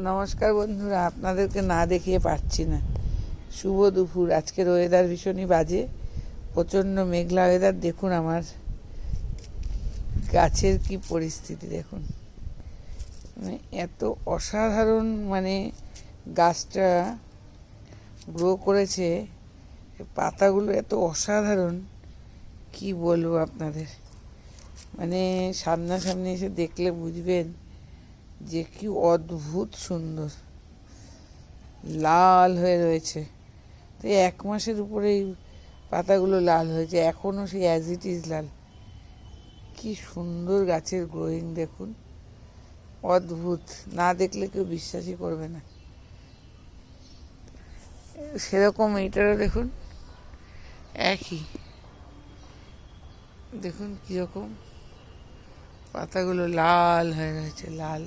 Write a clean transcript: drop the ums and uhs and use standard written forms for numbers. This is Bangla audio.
নমস্কার বন্ধুরা, আপনাদেরকে না দেখিয়ে পারছি না। শুভ দুপুর। আজকের ওয়েদার ভীষণই বাজে, প্রচণ্ড মেঘলা ওয়েদার। দেখুন আমার গাছের কি পরিস্থিতি দেখুন, মানে এত অসাধারণ, মানে গাছটা গ্রো করেছে, পাতাগুলো এত অসাধারণ, কি বলবো আপনাদের। মানে সামনাসামনি এসে দেখলে বুঝবেন যে কি অদ্ভুত সুন্দর, লাল হয়ে রয়েছে। তো 1 মাসের উপরেই পাতাগুলো লাল হয়েছে, এখনও সেই অ্যাজ ইট ইজ লাল। কি সুন্দর গাছের গ্রোয়িং দেখুন, অদ্ভুত। না দেখলে কেউ বিশ্বাসই করবে না। সেরকম এইটারও দেখুন, একই। দেখুন কীরকম পাতাগুলো লাল হয়ে রয়েছে, লাল।